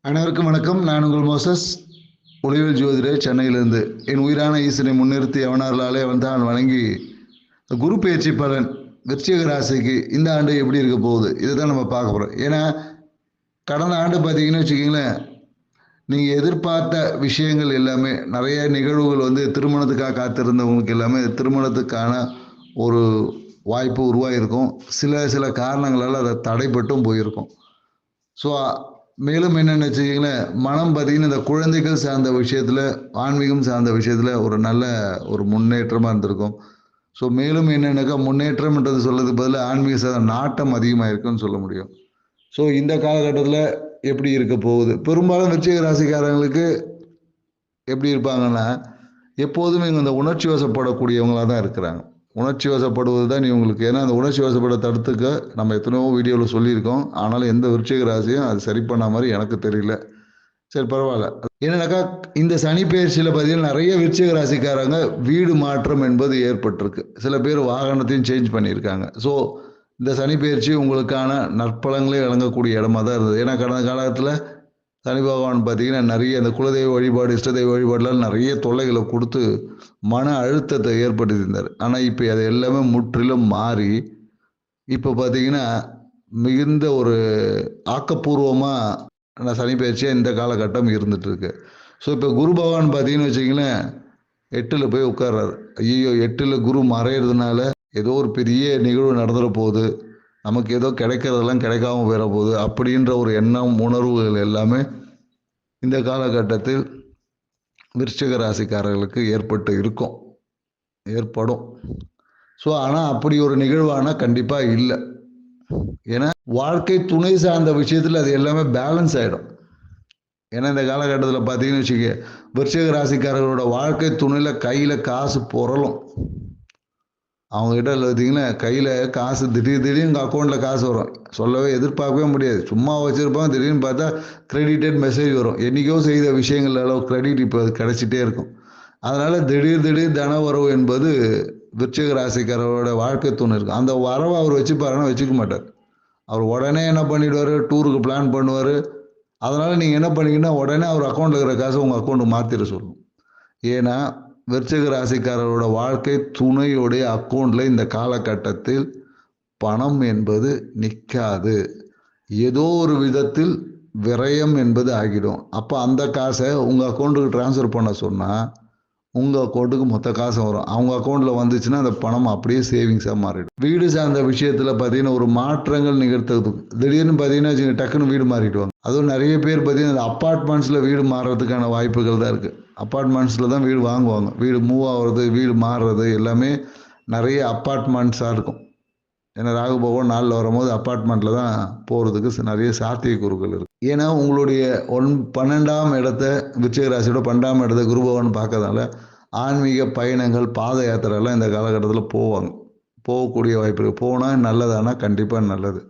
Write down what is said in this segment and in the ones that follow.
அனைவருக்கும் வணக்கம். நான் உங்கள் மோசஸ், ஒளிவில் ஜோதிடர், சென்னையிலிருந்து. என் உயிரான ஈசனை முன்னிறுத்தி அவனார்களாலே வந்தான் வணங்கி, குரு பயிற்சி பலன் விருச்சிக ராசிக்கு இந்த ஆண்டு எப்படி இருக்க போகுது, இதுதான் நம்ம பார்க்க போகிறோம். ஏன்னா கடந்த ஆண்டு பார்த்தீங்கன்னு வச்சுக்கிங்களேன், நீங்கள் எதிர்பார்த்த விஷயங்கள் எல்லாமே நிறைய நிகழ்வுகள் வந்து திருமணத்துக்காக காத்திருந்தவங்களுக்கு எல்லாமே திருமணத்துக்கான ஒரு வாய்ப்பு உருவாகிருக்கும். சில காரணங்களால் அதை தடைப்பட்டும் போயிருக்கும். ஸோ மேலும் என்னென்னு வச்சுக்கிங்களேன், மனம் பார்த்தீங்கன்னா இந்த குழந்தைகள் சார்ந்த விஷயத்தில், ஆன்மீகம் சார்ந்த விஷயத்தில் ஒரு முன்னேற்றமாக இருந்திருக்கும். ஸோ மேலும் என்னென்னாக்கா, முன்னேற்றம்ன்றது சொல்கிறதுக்கு பதிலாக ஆன்மீக சார்ந்த நாட்டம் அதிகமாக இருக்குன்னு சொல்ல முடியும். ஸோ இந்த காலகட்டத்தில் எப்படி இருக்க போகுது, பெரும்பாலும் விருச்சிக ராசிக்காரங்களுக்கு எப்படி இருப்பாங்கன்னா, எப்போதுமே இந்த உணர்ச்சி வசப்படக்கூடியவங்களாக தான் இருக்கிறாங்க. உணர்ச்சி வசப்படுவது தான் இவங்களுக்கு. ஏன்னா அந்த உணர்ச்சி வசப்பட தடுத்துக்க நம்ம எத்தனையோ வீடியோவில் சொல்லியிருக்கோம். ஆனாலும் எந்த விருச்சிக ராசியும் அது சரி பண்ண மாதிரி எனக்கு தெரியல. சரி, பரவாயில்ல. என்னன்னாக்கா, இந்த சனி பயிற்சியில் பார்த்தீங்கன்னா நிறைய விருச்சிக ராசிக்காரங்க வீடு மாற்றம் என்பது ஏற்பட்டிருக்கு. சில பேர் வாகனத்தையும் சேஞ்ச் பண்ணியிருக்காங்க. ஸோ இந்த சனி பயிற்சி உங்களுக்கான நற்பலங்களே வழங்கக்கூடிய இடமா தான் இருந்தது. ஏன்னா கடந்த காலத்தில் சனி பகவான் பார்த்தீங்கன்னா நிறைய அந்த குலதெய்வ வழிபாடு, இஷ்டதெய்வ வழிபாடுலாம் நிறைய தொல்லைகளை கொடுத்து மன அழுத்தத்தை ஏற்படுத்தியிருந்தார். ஆனால் இப்போ அது எல்லாமே முற்றிலும் மாறி இப்போ பார்த்தீங்கன்னா மிகுந்த ஒரு ஆக்கப்பூர்வமாக சனி பயிற்சியாக இந்த காலகட்டம் இருந்துட்டு இருக்கு. ஸோ இப்போ குரு பகவான் பார்த்தீங்கன்னு வச்சிங்களேன், 8ல் போய் உட்கார்றாரு. ஐயோ, 8ல் குரு மறையிறதுனால ஏதோ ஒரு பெரிய நிகழ்வு நடந்துட போகுது, நமக்கு ஏதோ கிடைக்கிறதெல்லாம் கிடைக்காம போயிட போகுது அப்படின்ற ஒரு எண்ணம், உணர்வுகள் எல்லாமே இந்த காலகட்டத்தில் விருச்சிக ராசிக்காரர்களுக்கு ஏற்படும். ஸோ ஆனால் அப்படி ஒரு நிகழ்வானா கண்டிப்பாக இல்லை. ஏன்னா வாழ்க்கை துணை சார்ந்த விஷயத்தில் அது எல்லாமே பேலன்ஸ் ஆகிடும். ஏன்னா இந்த காலகட்டத்தில் பார்த்தீங்கன்னு வச்சுக்க, விருச்சிக ராசிக்காரர்களோட வாழ்க்கை துணையில் கையில் காசு புரளும். அவங்ககிட்ட பார்த்தீங்கன்னா கையில் காசு திடீர்னு அக்கௌண்ட்டில் காசு வரும். சொல்லவே எதிர்பார்க்கவே முடியாது. சும்மா வச்சுருப்பாங்க, திடீர்னு பார்த்தா கிரெடிட்டட் மெசேஜ் வரும். என்றைக்கோ செய்த விஷயங்கள் அளவு கிரெடிட் இப்போ கிடச்சிட்டே இருக்கும். அதனால் திடீர் தன வரவு என்பது விருச்சிக ராசிக்காரரோட வாழ்க்கை துணை இருக்கும். அந்த வரவை அவர் வச்சுப்பாருன்னா வச்சுக்க மாட்டார். அவர் உடனே என்ன பண்ணிவிடுவார், டூருக்கு பிளான் பண்ணுவார். அதனால் நீங்கள் என்ன பண்ணிங்கன்னா உடனே அவர் அக்கௌண்ட்டில் இருக்கிற காசை உங்கள் அக்கௌண்ட்டுக்கு மாற்றிட சொல்லணும். ஏன்னா விருச்சிக ராசிக்காரரோட வாழ்க்கை துணையோடைய அக்கௌண்ட்டில் இந்த காலகட்டத்தில் பணம் என்பது நிற்காது. ஏதோ ஒரு விதத்தில் விரயம் என்பது ஆகிடும். அப்போ அந்த காசை உங்கள் அக்கௌண்ட்டுக்கு டிரான்ஸ்ஃபர் பண்ண சொன்னால் உங்கள் அக்கௌண்ட்டுக்கு மொத்த காசு வரும். அவங்க அக்கௌண்ட்டில் வந்துச்சுன்னா அந்த பணம் அப்படியே சேவிங்ஸாக மாறிடும். வீடு சார்ந்த விஷயத்தில் பார்த்தீங்கன்னா ஒரு மாற்றங்கள் நிகழ்த்துறதுக்கு திடீர்னு பார்த்தீங்கன்னா டக்குன்னு வீடு மாறிடுவாங்க. அதுவும் நிறைய பேர் பார்த்தீங்கன்னா அந்த அப்பார்ட்மெண்ட்ஸில் வீடு மாறுறதுக்கான வாய்ப்புகள் தான் இருக்குது. அப்பார்ட்மெண்ட்ஸில் தான் வீடு வாங்குவாங்க. வீடு மூவ் ஆகுறது, வீடு மாறுறது எல்லாமே நிறைய அப்பார்ட்மெண்ட்ஸாக இருக்கும். ஏன்னா ராகு பகவான் நாளில் வரும்போது அப்பார்ட்மெண்ட்டில் தான் போகிறதுக்கு நிறைய சாத்தியக்கூறுகள் இருக்குது. ஏன்னா உங்களுடைய 12ஆம் இடத்த விருச்சிக ராசியோட 12ஆம் இடத்த குரு பகவான் பார்க்கறதால ஆன்மீக பயணங்கள், பாத யாத்திரைலாம் இந்த காலகட்டத்தில் போகக்கூடிய வாய்ப்பு இருக்குது. போனால் நல்லதானா கண்டிப்பாக நல்லது.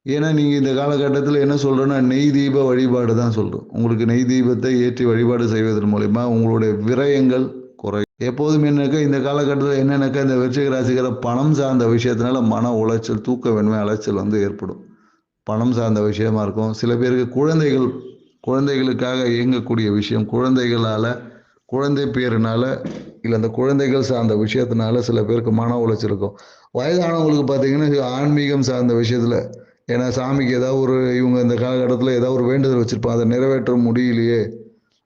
ஏன்னா நீங்கள் இந்த காலகட்டத்தில் என்ன சொல்கிறேன்னா, நெய் தீப வழிபாடு தான் சொல்கிறோம். உங்களுக்கு நெய் தீபத்தை ஏற்றி வழிபாடு செய்வதன் மூலிமா உங்களுடைய விரயங்கள் குறையும். எப்போதும் என்னக்கா இந்த காலகட்டத்தில் என்னென்னாக்கா, இந்த விருச்சிக ராசிக்கார பணம் சார்ந்த விஷயத்தினால மன உளைச்சல், தூக்கமின்மை, அலைச்சல் வந்து ஏற்படும். பணம் சார்ந்த விஷயமா இருக்கும். சில பேருக்கு குழந்தைகளுக்காக இயங்கக்கூடிய விஷயம், குழந்தை பேருனால இல்லை அந்த குழந்தைகள் சார்ந்த விஷயத்தினால சில பேருக்கு மன உளைச்சல் இருக்கும். வயதானவங்களுக்கு பார்த்தீங்கன்னா ஆன்மீகம் சார்ந்த விஷயத்தில், ஏன்னா சாமிக்கு ஏதாவது இவங்க இந்த காலகட்டத்தில் ஏதாவது ஒரு வேண்டுதல் வச்சுருப்பாங்க, அதை நிறைவேற்ற முடியலையே,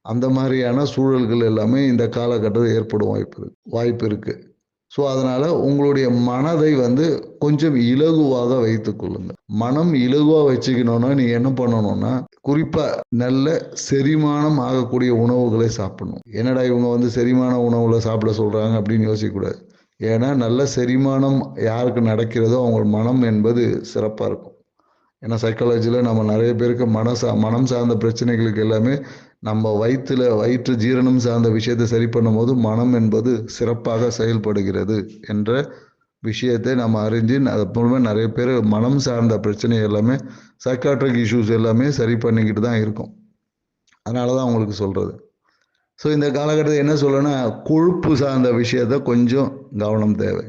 அந்த மாதிரியான சூழல்கள் எல்லாமே இந்த காலகட்டத்தில் ஏற்படும் வாய்ப்பு இருக்குது. ஸோ அதனால் உங்களுடைய மனதை வந்து கொஞ்சம் இலகுவாக வைத்துக் கொள்ளுங்கள். மனம் இலகுவாக வச்சுக்கணுன்னா நீங்கள் என்ன பண்ணணும்னா, குறிப்பாக நல்ல செரிமானம் ஆகக்கூடிய உணவுகளை சாப்பிடணும். என்னடா இவங்க வந்து செரிமான உணவுகளை சாப்பிட சொல்கிறாங்க அப்படின்னு யோசிக்கக்கூடாது. ஏன்னா நல்ல செரிமானம் யாருக்கு நடக்கிறதோ அவங்க மனம் என்பது சிறப்பாக இருக்கும். ஏன்னா சைக்காலஜியில் நம்ம நிறைய பேருக்கு மனம் சார்ந்த பிரச்சனைகளுக்கு எல்லாமே நம்ம வயிற்று ஜீரணம் சார்ந்த விஷயத்தை சரி பண்ணும்போது மனம் என்பது சிறப்பாக செயல்படுகிறது என்ற விஷயத்தை நம்ம அறிஞ்சு அது மூலமாக நிறைய பேர் மனம் சார்ந்த பிரச்சனை எல்லாமே, சைக்காட்ரிக் இஷ்யூஸ் எல்லாமே சரி பண்ணிக்கிட்டு தான் இருக்கும். அதனால தான் உங்களுக்கு சொல்கிறது. ஸோ இந்த காலகட்டத்தில் என்ன சொல்லணும்னா, கொழுப்பு சார்ந்த விஷயத்தை கொஞ்சம் கவனம் தேவை.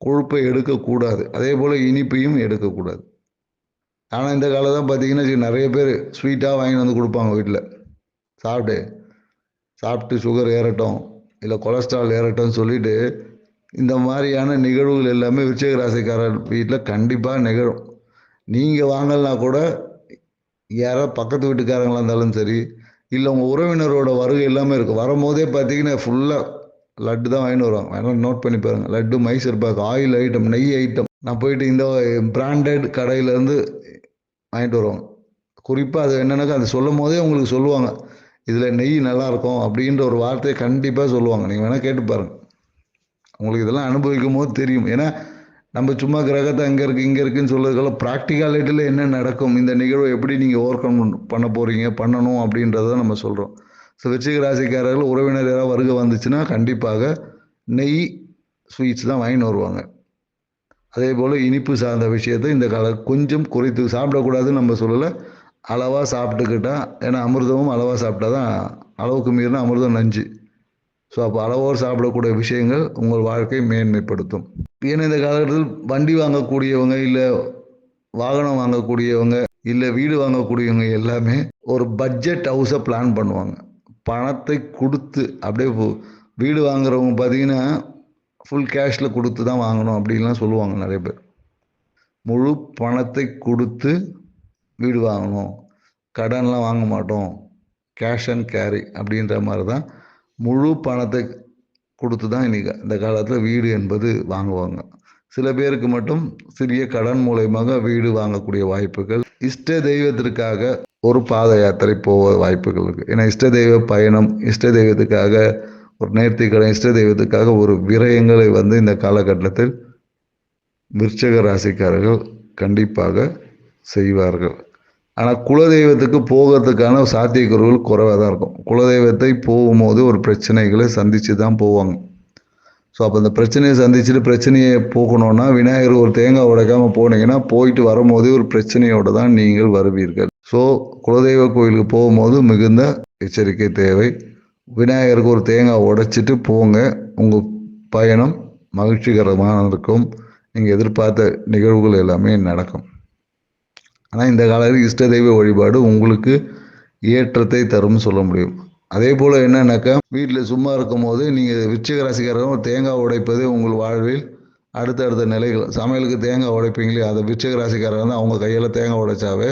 கொழுப்பை எடுக்கக்கூடாது. அதே போல் இனிப்பையும் எடுக்கக்கூடாது. ஆனால் இந்த காலம் தான் பார்த்தீங்கன்னா நிறைய பேர் ஸ்வீட்டாக வாங்கி வந்து கொடுப்பாங்க வீட்டில். சாப்பிட்டு சுகர் ஏறட்டும் இல்லை கொலஸ்ட்ரால் ஏறட்டும்னு சொல்லிட்டு இந்த மாதிரியான நிகழ்வுகள் எல்லாமே விருச்சிக ராசிக்காரர் வீட்டில் கண்டிப்பாக நிகழும். நீங்கள் வாங்கலனா கூட யாரோ பக்கத்து வீட்டுக்காரங்களாக இருந்தாலும் சரி, இல்லை உங்கள் உறவினரோட வருகை எல்லாமே இருக்கும். வரும்போதே பார்த்தீங்கன்னா ஃபுல்லாக லட்டு தான் வாங்கிட்டு வருவாங்க. வேணாலும் நோட் பண்ணி பாருங்கள். லட்டு, மைசூர் பாக்கு, ஆயில் ஐட்டம், நெய் ஐட்டம். நான் போயிட்டு இந்த பிராண்டட் கடையிலேருந்து வாங்கிட்டு வருவாங்க. குறிப்பாக அது என்னென்னாக்கா அது சொல்லும் போதே உங்களுக்கு சொல்லுவாங்க, இதில் நெய் நல்லாயிருக்கும் அப்படின்ற ஒரு வார்த்தையை கண்டிப்பாக சொல்லுவாங்க. நீங்கள் வேணால் கேட்டு பாருங்கள். உங்களுக்கு இதெல்லாம் அனுபவிக்கும் போது தெரியும். ஏன்னா நம்ம சும்மா கிரகத்தை அங்கே இருக்குது இங்கே இருக்குதுன்னு சொல்கிறதுக்கெல்லாம் ப்ராக்டிகாலிட்டியில் என்ன நடக்கும், இந்த நிகழ்வை எப்படி நீங்கள் ஓவர் கம் பண்ண போகிறீங்க, பண்ணணும் அப்படின்றத நம்ம சொல்கிறோம். ஸோ விருச்சிக ராசிக்காரர்கள் உறவினர் யாராவது வருகை வந்துச்சுன்னா கண்டிப்பாக நெய் ஸ்வீட்ஸ் தான் வாங்கின்னு வருவாங்க. அதே போல் இனிப்பு சார்ந்த விஷயத்தை இந்த கொஞ்சம் குறைத்து சாப்பிடக்கூடாதுன்னு நம்ம சொல்லலை, அளவாக சாப்பிட்டுக்கிட்டா. ஏன்னா அமிர்தமும் அளவாக சாப்பிட்டா தான், அளவுக்கு மீறினா அமிர்தம் நஞ்சு. ஸோ அப்போ அளவோடு சாப்பிடக்கூடிய விஷயங்கள் உங்கள் வாழ்க்கையை மேன்மைப்படுத்தும். ஏன்னா இந்த காலகட்டத்தில் வண்டி வாங்கக்கூடியவங்க, இல்லை வாகனம் வாங்கக்கூடியவங்க, இல்லை வீடு வாங்கக்கூடியவங்க எல்லாமே ஒரு பட்ஜெட் ஹவுஸை பிளான் பண்ணுவாங்க. பணத்தை கொடுத்து அப்படியே வீடு வாங்குறவங்க பார்த்தீங்கன்னா ஃபுல் கேஷில் கொடுத்து தான் வாங்கணும் அப்படின்லாம் சொல்லுவாங்க நிறைய பேர். முழு பணத்தை கொடுத்து வீடு வாங்கணும், கடன்லாம் வாங்க மாட்டோம், கேஷ் அண்ட் கேரி அப்படின்ற மாதிரி தான் முழு பணத்தை கொடுத்து தான் இன்றைக்கி இந்த காலத்தில் வீடு என்பது வாங்குவாங்க. சில பேருக்கு மட்டும் சிறிய கடன் மூலயமாக வீடு வாங்கக்கூடிய வாய்ப்புகள். இஷ்ட தெய்வத்திற்காக ஒரு பாத யாத்திரை போக வாய்ப்புகள் இருக்குது. ஏன்னா இஷ்ட தெய்வ பயணம், இஷ்ட தெய்வத்துக்காக ஒரு நேர்த்திக்கடன், இஷ்ட தெய்வத்துக்காக ஒரு விரயங்களை இந்த காலகட்டத்தில் விருச்சிக ராசிக்காரர்கள் கண்டிப்பாக செய்வார்கள். ஆனால் குலதெய்வத்துக்கு போகிறதுக்கான சாத்தியக்கூறுகள் குறைவாக தான் இருக்கும். குலதெய்வத்தை போகும்போது ஒரு பிரச்சனைகளை சந்தித்து தான் போவாங்க. ஸோ அப்போ அந்த பிரச்சனையை சந்திச்சுட்டு பிரச்சனையை போகணுன்னா விநாயகர் ஒரு தேங்காய் உடைக்காமல் போனீங்கன்னா போயிட்டு வரும்போதே ஒரு பிரச்சனையோடு தான் நீங்கள் வருவீர்கள். ஸோ குலதெய்வ கோயிலுக்கு போகும்போது மிகுந்த எச்சரிக்கை தேவை. விநாயகருக்கு ஒரு தேங்காய் உடைச்சிட்டு போங்க, உங்கள் பயணம் மகிழ்ச்சிகரமாக இருக்கும். நீங்கள் எதிர்பார்த்த நிகழ்வுகள் எல்லாமே நடக்கும். ஆனால் இந்த காலத்தில் இஷ்ட தெய்வ வழிபாடு உங்களுக்கு ஏற்றத்தை தரும்னு சொல்ல முடியும். அதே போல் என்னன்னாக்கா, வீட்டில் சும்மா இருக்கும் போது நீங்கள் விருச்சிக ராசிக்காரங்க தேங்காய் உடைப்பது உங்கள் வாழ்வில் அடுத்தடுத்த நிலைகள். சமையலுக்கு தேங்காய் உடைப்பீங்களே, அதை விருச்சிக ராசிக்காரங்க தான் அவங்க கையில் தேங்காய் உடைச்சாவே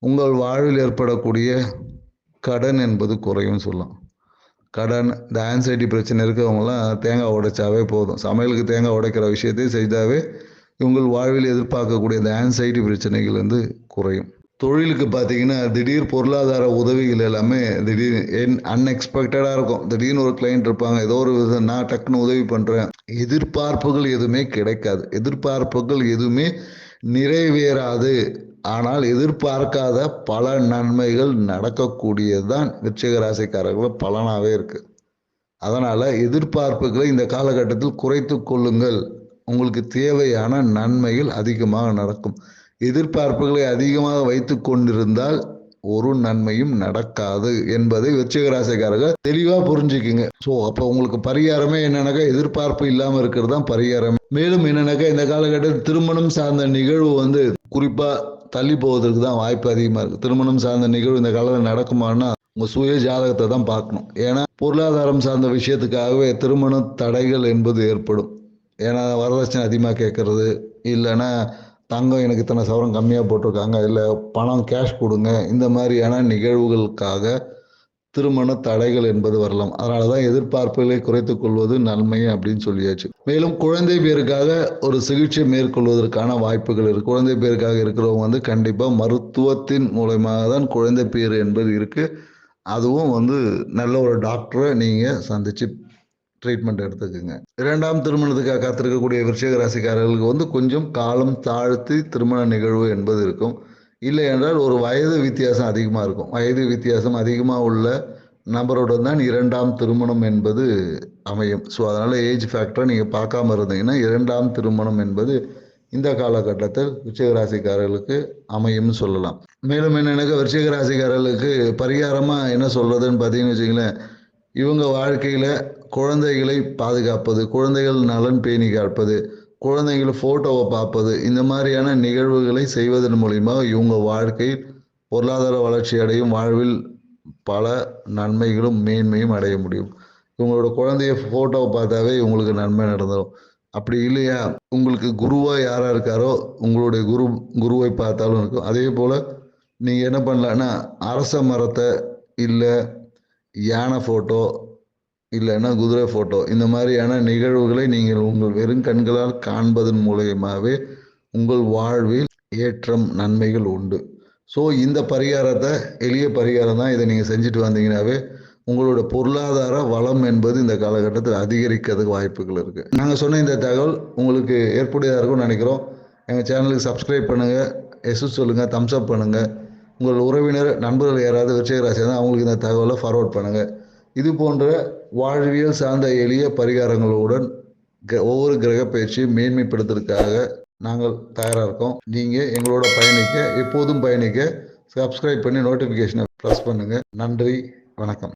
உங்கள் வாழ்வில் ஏற்படக்கூடிய கடன் என்பது குறையும் சொல்லலாம். கடன், இந்த ஆன்சைட்டி பிரச்சனை இருக்கிறவங்களாம் தேங்காய் உடைச்சாவே போதும். சமையலுக்கு தேங்காய் உடைக்கிற விஷயத்தை செய்தாவே உங்கள் வாழ்வில் எதிர்பார்க்கக்கூடிய இந்த ஆன்சைட்டி பிரச்சனைகள் குறையும். தொழிலுக்கு பார்த்தீங்கன்னா திடீர் பொருளாதார உதவிகள் எல்லாமே திடீர் அன்எக்ஸ்பெக்டடாக இருக்கும். திடீர்னு ஒரு கிளைண்ட் இருப்பாங்க, ஏதோ ஒரு நான் டக்குன்னு உதவி பண்ணுறேன். எதிர்பார்ப்புகள் எதுவுமே கிடைக்காது, எதிர்பார்ப்புகள் எதுவுமே நிறைவேறாது. ஆனால் எதிர்பார்க்காத பல நன்மைகள் நடக்கக்கூடியதுதான் விருச்சிக ராசிக்காரர்கள் பலனாகவே இருக்குது. அதனால் எதிர்பார்ப்புகளை இந்த காலகட்டத்தில் குறைத்து கொள்ளுங்கள். உங்களுக்கு தேவையான நன்மைகள் அதிகமாக நடக்கும். எதிர்பார்ப்புகளை அதிகமாக வைத்து கொண்டிருந்தால் ஒரு நன்மையும் நடக்காது என்பதை விருச்சிக ராசிக்காரர்கள் தெளிவாக புரிஞ்சுக்குங்க. ஸோ அப்போ உங்களுக்கு பரிகாரமே என்னன்னாக்கா, எதிர்பார்ப்பு இல்லாமல் இருக்கிறது தான் பரிகாரம். மேலும் என்னன்னாக்கா, இந்த காலகட்டத்தில் திருமணம் சார்ந்த நிகழ்வு குறிப்பாக தள்ளி போவதற்கு தான் வாய்ப்பு அதிகமாக இருக்குது. திருமணம் சார்ந்த நிகழ்வு இந்த காலத்தில் நடக்குமானா உங்கள் சுய ஜாதகத்தை தான் பார்க்கணும். ஏன்னா பொருளாதாரம் சார்ந்த விஷயத்துக்காகவே திருமண தடைகள் என்பது ஏற்படும். ஏன்னா வரதட்சணை அதிகமாக கேட்கறது, இல்லைன்னா தங்கம் எனக்கு இத்தனை சவரம் கம்மியாக போட்டிருக்காங்க, இல்லை பணம் கேஷ் கொடுங்க, இந்த மாதிரியான நிகழ்வுகளுக்காக திருமண தடைகள் என்பது வரலாம். அதனால தான் எதிர்பார்ப்புகளை குறைத்துக் கொள்வது நன்மை அப்படின்னு சொல்லியாச்சு. மேலும் குழந்தை பேருக்காக ஒரு சிகிச்சை மேற்கொள்வதற்கான வாய்ப்புகள் இருக்குது. குழந்தை பேருக்காக இருக்கிறவங்க கண்டிப்பாக மருத்துவத்தின் மூலமாக தான் குழந்தை பேர் என்பது இருக்குது. அதுவும் நல்ல ஒரு டாக்டரை நீங்கள் சந்தித்து ட்ரீட்மெண்ட் எடுத்துக்குங்க. இரண்டாம் திருமணத்துக்காக காத்திருக்கக்கூடிய விருச்சிக ராசிக்காரர்களுக்கு கொஞ்சம் காலம் தாழ்த்தி திருமண நிகழ்வு என்பது இருக்கும். இல்லை என்றால் ஒரு வயது வித்தியாசம் அதிகமாக இருக்கும். வயது வித்தியாசம் அதிகமாக உள்ள நபருடன் தான் இரண்டாம் திருமணம் என்பது அமையும். ஸோ அதனால் ஏஜ் ஃபேக்டரை நீங்கள் பார்க்காம இருந்தீங்கன்னா இரண்டாம் திருமணம் என்பது இந்த காலகட்டத்தில் விருச்சிக ராசிக்காரர்களுக்கு அமையும்னு சொல்லலாம். மேலும் என்னென்னாக்கா, விருச்சிக ராசிக்காரர்களுக்கு பரிகாரமாக என்ன சொல்கிறதுன்னு பார்த்தீங்கன்னு வச்சிங்களேன், இவங்க வாழ்க்கையில் குழந்தைகளை பாதுகாப்பது, குழந்தைகள் நலன் பேணி காப்பது, குழந்தைங்களை ஃபோட்டோவை பார்ப்பது, இந்த மாதிரியான நிகழ்வுகளை செய்வதன் மூலிமா இவங்க வாழ்க்கையில் பொருளாதார வளர்ச்சி அடையும், வாழ்வில் பல நன்மைகளும் மேன்மையும் அடைய முடியும். உங்களோட குழந்தைய ஃபோட்டோவை பார்த்தாவே உங்களுக்கு நன்மை நடந்துடும். அப்படி இல்லையா, உங்களுக்கு குருவா யாரா இருக்காரோ உங்களுடைய குருவை பார்த்தாலும் இருக்கும். அதே போல நீங்க என்ன பண்ணலான்னா, அரச மரத்தை இல்லை யானை ஃபோட்டோ இல்லைன்னா குதிரை ஃபோட்டோ, இந்த மாதிரியான நிகழ்வுகளை நீங்கள் உங்கள் வெறும் கண்களால் காண்பதன் மூலியமாகவே உங்கள் வாழ்வில் ஏற்றம் நன்மைகள் உண்டு. ஸோ இந்த பரிகாரத்தை, எளிய பரிகாரம் தான், இதை நீங்கள் செஞ்சுட்டு வந்தீங்கன்னாவே உங்களோட பொருளாதார வளம் என்பது இந்த காலகட்டத்தில் அதிகரிக்கிறதுக்கு வாய்ப்புகள் இருக்குது. நாங்கள் சொன்ன இந்த தகவல் உங்களுக்கு ஏற்புடையதாக இருக்கும்னு நினைக்கிறோம். எங்கள் சேனலுக்கு சப்ஸ்கிரைப் பண்ணுங்கள், எஸ் சொல்லுங்கள், தம்ஸ் அப் பண்ணுங்கள். உங்கள் உறவினர் நண்பர்கள் யாராவது விருச்சிக ராசி இருந்தால் அவங்களுக்கு இந்த தகவலை ஃபார்வர்ட் பண்ணுங்கள். இது போன்ற வாழ்வியல் சார்ந்த எளிய பரிகாரங்களுடன் ஒவ்வொரு கிரக பயிற்சியும் மேன்மைப்படுத்துறதுக்காக நாங்கள் தயாராக இருக்கோம். நீங்கள் எங்களோட பயணிக்க, எப்போதும் பயணிக்க சப்ஸ்கிரைப் பண்ணி நோட்டிஃபிகேஷனை ப்ரெஸ் பண்ணுங்கள். நன்றி, வணக்கம்.